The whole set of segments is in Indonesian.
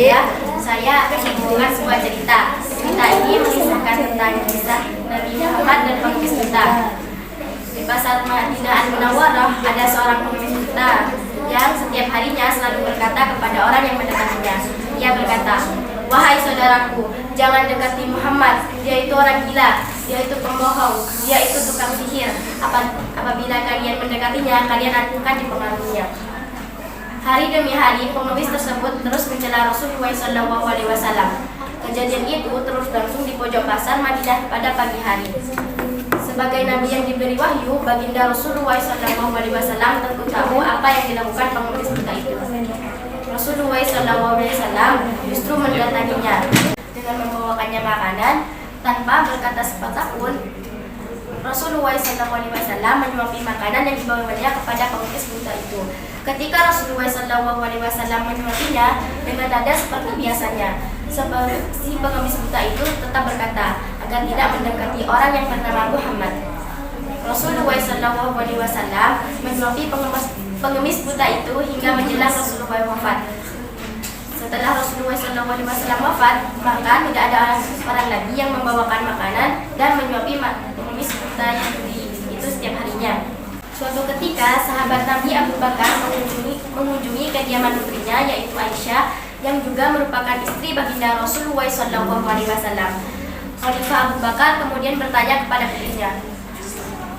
Ya, saya akan membawakan sebuah cerita. Cerita ini mengisahkan tentang kisah Nabi Muhammad dan pengemis buta. Di pasar Madinah Al-Munawwarah ada seorang pengemis buta yang setiap harinya selalu berkata kepada orang yang mendekatinya. Ia berkata, "Wahai saudaraku, jangan dekati Muhammad. Dia itu orang gila, dia itu pembohong, dia itu tukang sihir. Apabila kalian mendekatinya, kalian akan dipengaruhinya." Hari demi hari, pengemis tersebut terus mencela Rasulullah SAW. Kejadian itu terus berlangsung di pojok pasar Madinah pada pagi hari. Sebagai nabi yang diberi wahyu, baginda Rasulullah SAW tentu tahu apa yang dilakukan pengemis buta itu. Rasulullah SAW justru mendatanginya dengan membawakannya makanan tanpa berkata sepatah pun. Rasulullah SAW menyuapi makanan yang dibawanya kepada pengemis buta itu. Ketika Rasulullah SAW menyuapinya dengan nada seperti biasanya, si pengemis buta itu tetap berkata agar tidak mendekati orang yang bernama Muhammad. Rasulullah SAW menyuapi pengemis buta itu hingga menjelang Rasulullah wafat. Setelah Rasulullah SAW wafat, maka tidak ada orang lagi yang membawakan makanan dan menyuapi pengemis buta itu setiap harinya. Suatu ketika, sahabat Nabi Abu Bakar mengunjungi kediaman putrinya, yaitu Aisyah, yang juga merupakan istri baginda Rasulullah SAW. Khalifah Abu Bakar kemudian bertanya kepada putrinya,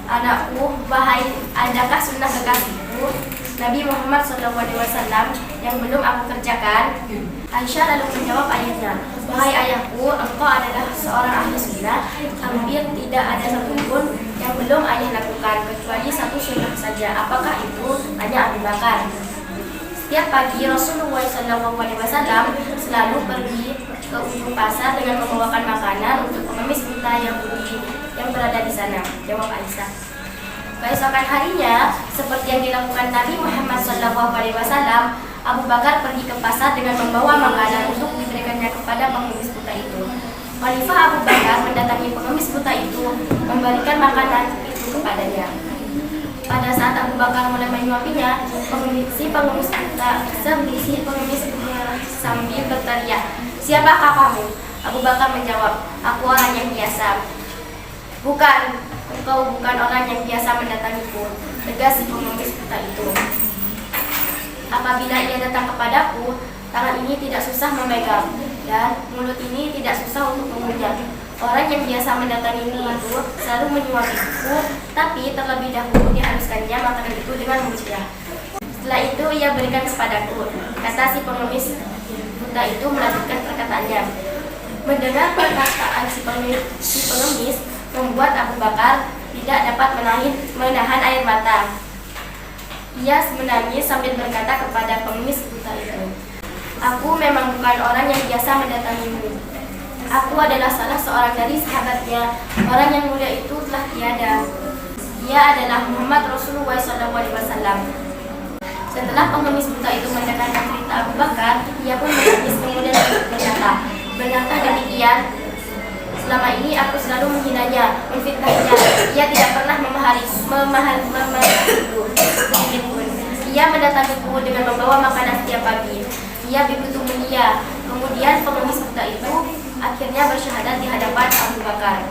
"Anakku, wahai, adakah sunnah kekasihku Nabi Muhammad SAW yang belum aku kerjakan?" Aisyah lalu menjawab ayahnya, "Wahai ayahku, engkau adalah seorang ahli sunnah. Hampir tidak ada satupun yang belum ayah lakukan kecuali satu sunnah saja. Apakah itu?" tanya Abu Bakar. Setiap pagi Rasulullah SAW selalu pergi ke ujung pasar dengan membawakan makanan untuk pengemis buta yang berada di sana, jawab Aisyah. Keesokan harinya, seperti yang dilakukan Nabi Muhammad SAW, Abu Bakar pergi ke pasar dengan membawa makanan untuk diberikannya kepada pengemis buta itu. Khalifah Abu Bakar mendatangi pengemis buta itu, memberikan makanan itu kepadanya. Pada saat Abu Bakar mulai menyuapinya, si pengemis buta sambil berteriak, "Siapakah kamu?" Abu Bakar menjawab, "Aku orang yang biasa." "Bukan, engkau bukan orang yang biasa mendatangiku," tegas si pengemis buta itu. "Apabila ia datang kepadaku, tangan ini tidak susah memegang dan mulut ini tidak susah untuk mengunyah. Orang yang biasa mendatangiku itu selalu menyuapiku, tapi terlebih dahulu dihaluskannya makanan itu dengan mulutnya. Setelah itu ia berikan kepadaku," kata si pengemis buta itu melanjutkan perkataannya. Mendengar perkataan si pengemis membuat Abu Bakar tidak dapat menahan air mata. Ia menangis sambil berkata kepada pengemis buta itu, "Aku memang bukan orang yang biasa mendatangimu. Aku adalah salah seorang dari sahabatnya. Orang yang mulia itu telah tiada. Ia adalah Muhammad Rasulullah SAW." Setelah pengemis buta itu mendengarkan cerita Abu Bakar, ia pun menangis kemudian berkata, "Benarkah demikian? Selama ini aku selalu menghinanya, memfitnahnya. Ia tidak pernah memahariku. Ia mendatangiku dengan membawa makanan setiap pagi. Ia begitu mulia." Kemudian pengemis buta itu akhirnya bersyahadat di hadapan Abu Bakar.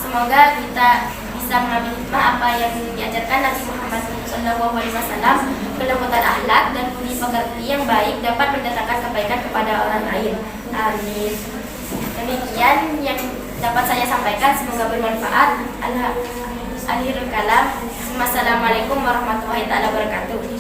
Semoga kita bisa mengambil hikmah apa yang diajarkan Nabi Muhammad SAW. Kelembutan akhlak dan budi pekerti yang baik dapat mendatangkan kebaikan kepada orang lain. Amin. Demikian yang dapat saya sampaikan, semoga bermanfaat. Akhirul kalam. Wassalamualaikum warahmatullahi wabarakatuh.